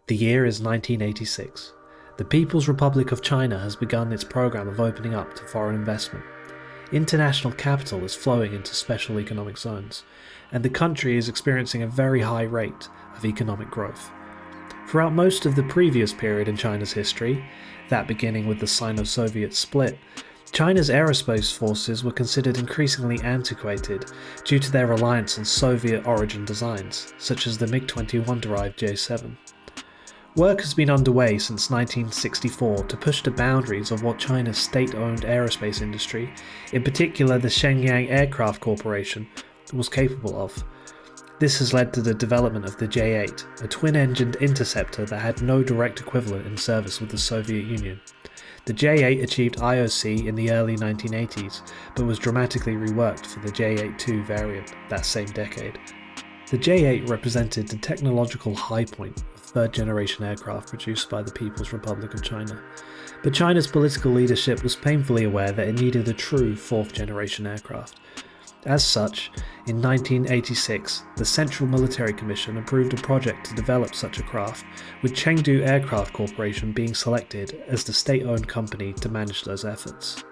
The year is 1986. The People's Republic of China has begun its program of opening up to foreign investment. International capital is flowing into special economic zones, and the country is experiencing a very high rate of economic growth. Throughout most of the previous period in China's history, that beginning with the Sino-Soviet split, China's aerospace forces were considered increasingly antiquated due to their reliance on Soviet-origin designs, such as the MiG-21-derived J-7. Work has been underway since 1964 to push the boundaries of what China's state-owned aerospace industry, in particular the Shenyang Aircraft Corporation, was capable of. This has led to the development of the J-8, a twin-engined interceptor that had no direct equivalent in service with the Soviet Union. The J-8 achieved IOC in the early 1980s, but was dramatically reworked for the J-8-2 variant that same decade. The J-8 represented the technological high point of third-generation aircraft produced by the People's Republic of China, but China's political leadership was painfully aware that it needed a true fourth-generation aircraft. As such, in 1986, the Central Military Commission approved a project to develop such a craft, with Chengdu Aircraft Corporation being selected as the state-owned company to manage those efforts.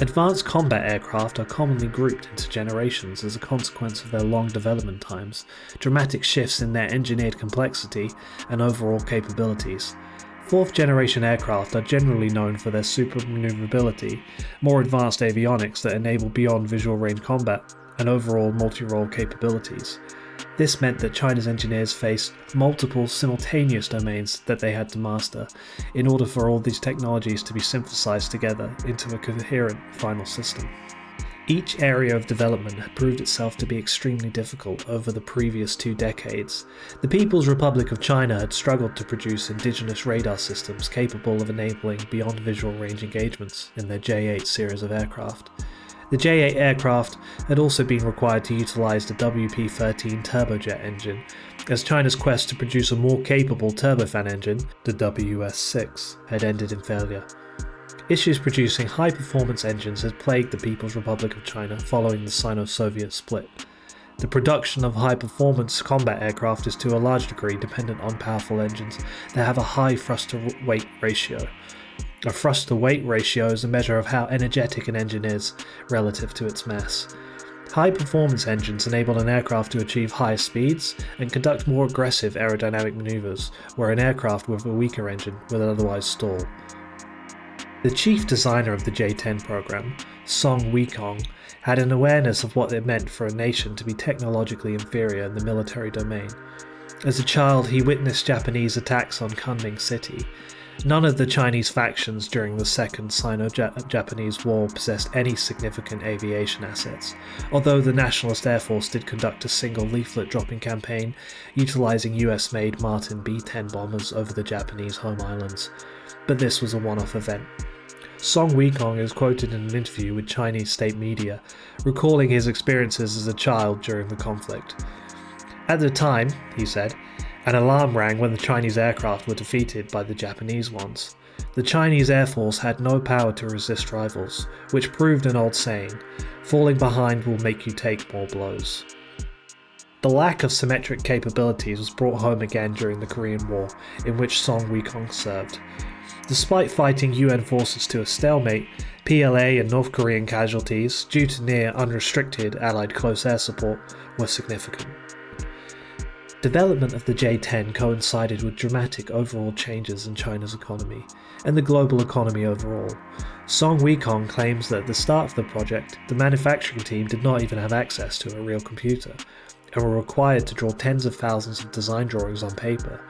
Advanced combat aircraft are commonly grouped into generations as a consequence of their long development times, dramatic shifts in their engineered complexity, and overall capabilities. Fourth-generation aircraft are generally known for their super maneuverability, more advanced avionics that enable beyond visual range combat, and overall multi-role capabilities. This meant that China's engineers faced multiple simultaneous domains that they had to master, in order for all these technologies to be synthesized together into a coherent final system. Each area of development had proved itself to be extremely difficult over the previous 2 decades. The People's Republic of China had struggled to produce indigenous radar systems capable of enabling beyond visual range engagements in their J-8 series of aircraft. The J-8 aircraft had also been required to utilize the WP-13 turbojet engine, as China's quest to produce a more capable turbofan engine, the WS-6, had ended in failure. Issues producing high-performance engines had plagued the People's Republic of China following the Sino-Soviet split. The production of high-performance combat aircraft is to a large degree dependent on powerful engines that have a high thrust-to-weight ratio. A thrust-to-weight ratio is a measure of how energetic an engine is relative to its mass. High-performance engines enable an aircraft to achieve higher speeds and conduct more aggressive aerodynamic maneuvers, where an aircraft with a weaker engine would otherwise stall. The chief designer of the J-10 program, Song Weikong, had an awareness of what it meant for a nation to be technologically inferior in the military domain. As a child, he witnessed Japanese attacks on Kunming City. None of the Chinese factions during the Second Sino-Japanese War possessed any significant aviation assets, although the Nationalist Air Force did conduct a single leaflet-dropping campaign utilizing US-made Martin B-10 bombers over the Japanese home islands. But this was a one-off event. Song Weikong is quoted in an interview with Chinese state media, recalling his experiences as a child during the conflict. At the time, he said, an alarm rang when the Chinese aircraft were defeated by the Japanese ones. The Chinese Air Force had no power to resist rivals, which proved an old saying, falling behind will make you take more blows. The lack of symmetric capabilities was brought home again during the Korean War, in which Song Weikong served. Despite fighting UN forces to a stalemate, PLA and North Korean casualties, due to near unrestricted Allied close air support, were significant. Development of the J-10 coincided with dramatic overall changes in China's economy, and the global economy overall. Song Weikong claims that at the start of the project, the manufacturing team did not even have access to a real computer, and were required to draw tens of thousands of design drawings on paper.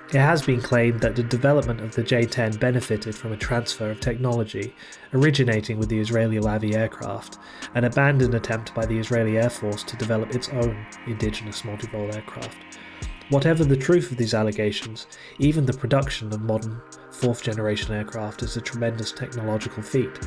It has been claimed that the development of the J-10 benefited from a transfer of technology originating with the Israeli Lavi aircraft, an abandoned attempt by the Israeli Air Force to develop its own indigenous multirole aircraft. Whatever the truth of these allegations, even the production of modern fourth-generation aircraft is a tremendous technological feat.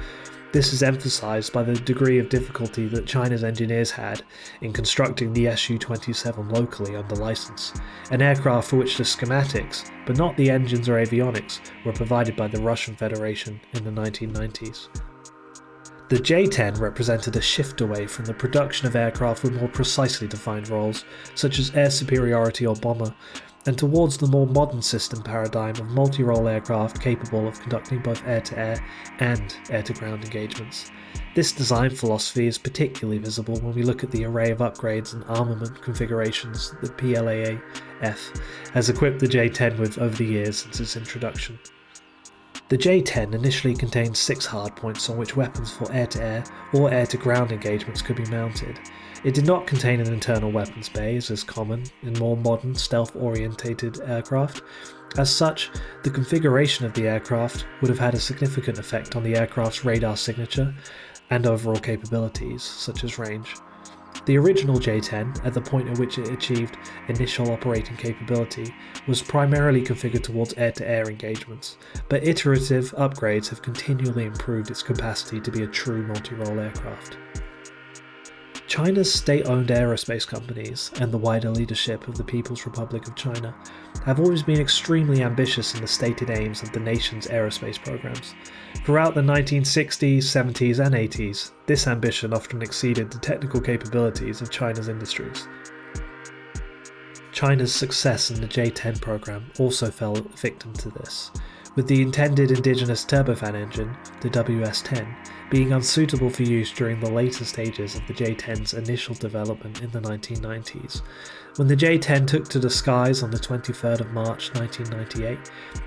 This is emphasized by the degree of difficulty that China's engineers had in constructing the Su-27 locally under license, an aircraft for which the schematics, but not the engines or avionics, were provided by the Russian Federation in the 1990s. The J-10 represented a shift away from the production of aircraft with more precisely defined roles, such as air superiority or bomber, and towards the more modern system paradigm of multirole aircraft capable of conducting both air-to-air and air-to-ground engagements. This design philosophy is particularly visible when we look at the array of upgrades and armament configurations that the PLAAF has equipped the J-10 with over the years since its introduction. The J-10 initially contained 6 hardpoints on which weapons for air-to-air or air-to-ground engagements could be mounted. It did not contain an internal weapons bay, as is common in more modern, stealth-orientated aircraft. As such, the configuration of the aircraft would have had a significant effect on the aircraft's radar signature and overall capabilities, such as range. The original J-10, at the point at which it achieved initial operating capability, was primarily configured towards air-to-air engagements, but iterative upgrades have continually improved its capacity to be a true multi-role aircraft. China's state-owned aerospace companies and the wider leadership of the People's Republic of China have always been extremely ambitious in the stated aims of the nation's aerospace programs. Throughout the 1960s, 70s and 80s, this ambition often exceeded the technical capabilities of China's industries. China's success in the J-10 program also fell victim to this, with the intended indigenous turbofan engine, the WS-10, being unsuitable for use during the later stages of the J-10's initial development in the 1990s. When the J-10 took to the skies on the 23rd of March 1998,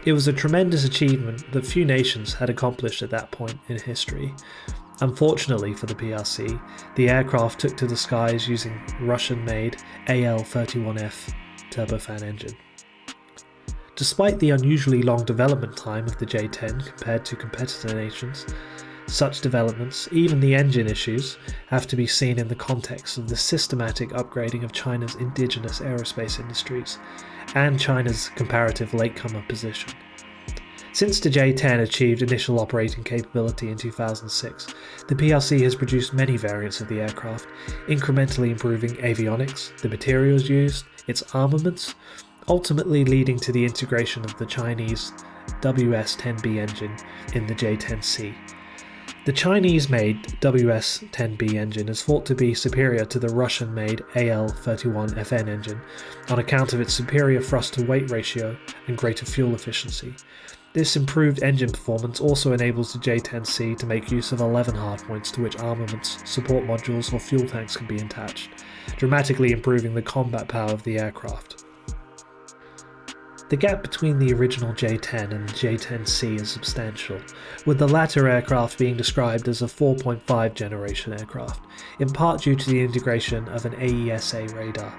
it was a tremendous achievement that few nations had accomplished at that point in history. Unfortunately for the PRC, the aircraft took to the skies using Russian-made AL-31F turbofan engine. Despite the unusually long development time of the J-10 compared to competitor nations, such developments, even the engine issues, have to be seen in the context of the systematic upgrading of China's indigenous aerospace industries and China's comparative latecomer position. Since the J-10 achieved initial operating capability in 2006, the PRC has produced many variants of the aircraft, incrementally improving avionics, the materials used, its armaments, ultimately leading to the integration of the Chinese WS-10B engine in the J-10C. The Chinese-made WS-10B engine is thought to be superior to the Russian-made AL-31FN engine on account of its superior thrust-to-weight ratio and greater fuel efficiency. This improved engine performance also enables the J-10C to make use of 11 hardpoints to which armaments, support modules or fuel tanks can be attached, dramatically improving the combat power of the aircraft. The gap between the original J-10 and the J-10C is substantial, with the latter aircraft being described as a 4.5 generation aircraft, in part due to the integration of an AESA radar.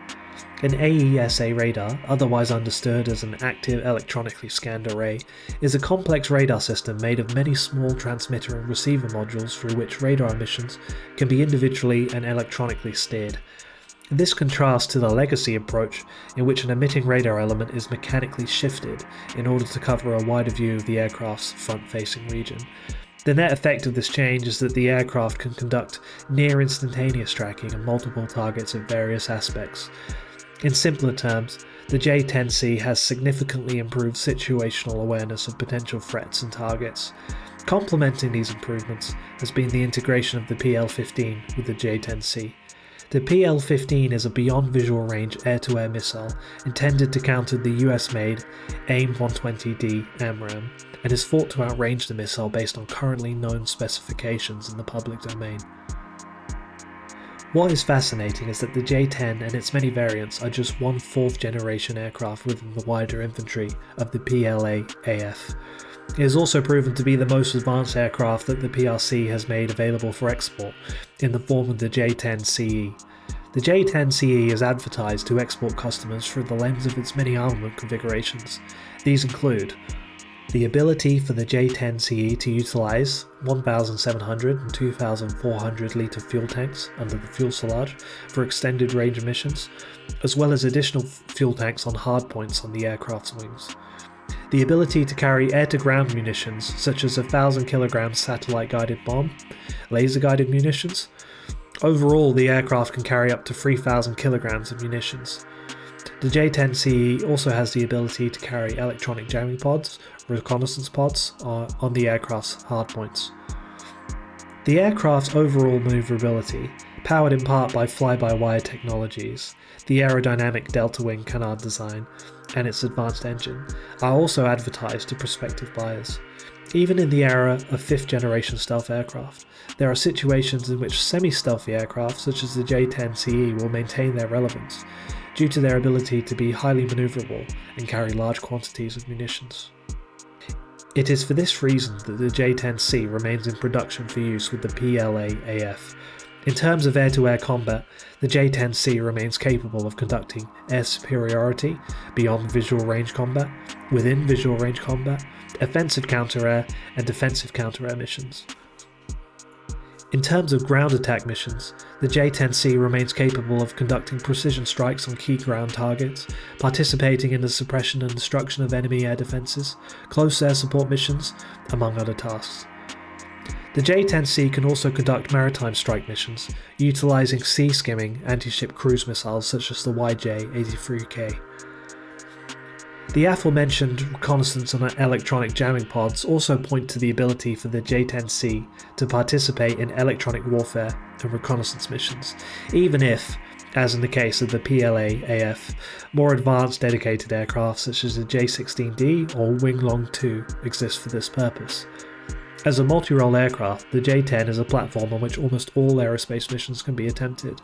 An AESA radar, otherwise understood as an active electronically scanned array, is a complex radar system made of many small transmitter and receiver modules through which radar emissions can be individually and electronically steered. This contrasts to the legacy approach in which an emitting radar element is mechanically shifted in order to cover a wider view of the aircraft's front-facing region. The net effect of this change is that the aircraft can conduct near-instantaneous tracking of multiple targets of various aspects. In simpler terms, the J-10C has significantly improved situational awareness of potential threats and targets. Complementing these improvements has been the integration of the PL-15 with the J-10C. The PL-15 is a beyond visual range air-to-air missile intended to counter the US-made AIM-120D AMRAAM and is thought to outrange the missile based on currently known specifications in the public domain. What is fascinating is that the J-10 and its many variants are just one 4th generation aircraft within the wider infantry of the PLAAF. It is also proven to be the most advanced aircraft that the PRC has made available for export, in the form of the J-10CE. The J-10CE is advertised to export customers through the lens of its many armament configurations. These include the ability for the J-10CE to utilise 1,700 and 2,400 litre fuel tanks under the fuselage for extended range missions, as well as additional fuel tanks on hardpoints on the aircraft's wings. The ability to carry air-to-ground munitions such as 1,000 kg satellite-guided bomb, laser-guided munitions. Overall, the aircraft can carry up to 3,000 kg of munitions. The J-10CE also has the ability to carry electronic jamming pods, reconnaissance pods on the aircraft's hardpoints. The aircraft's overall maneuverability powered in part by fly-by-wire technologies, the aerodynamic delta-wing canard design, and its advanced engine, are also advertised to prospective buyers. Even in the era of fifth-generation stealth aircraft, there are situations in which semi-stealthy aircraft such as the J-10 CE will maintain their relevance, due to their ability to be highly manoeuvrable and carry large quantities of munitions. It is for this reason that the J-10C remains in production for use with the PLA-AF. In terms of air-to-air combat, the J-10C remains capable of conducting air superiority beyond visual range combat, within visual range combat, offensive counter-air, and defensive counter-air missions. In terms of ground attack missions, the J-10C remains capable of conducting precision strikes on key ground targets, participating in the suppression and destruction of enemy air defences, close air support missions, among other tasks. The J-10C can also conduct maritime strike missions, utilising sea-skimming anti-ship cruise missiles such as the YJ-83K. The aforementioned reconnaissance and electronic jamming pods also point to the ability for the J-10C to participate in electronic warfare and reconnaissance missions, even if, as in the case of the PLA-AF, more advanced dedicated aircraft such as the J-16D or Wing-Long II exist for this purpose. As a multi-role aircraft, the J-10 is a platform on which almost all aerospace missions can be attempted.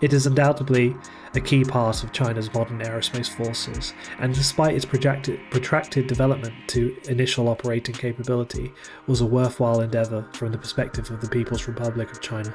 It is undoubtedly a key part of China's modern aerospace forces, and despite its protracted development to initial operating capability, was a worthwhile endeavour from the perspective of the People's Republic of China.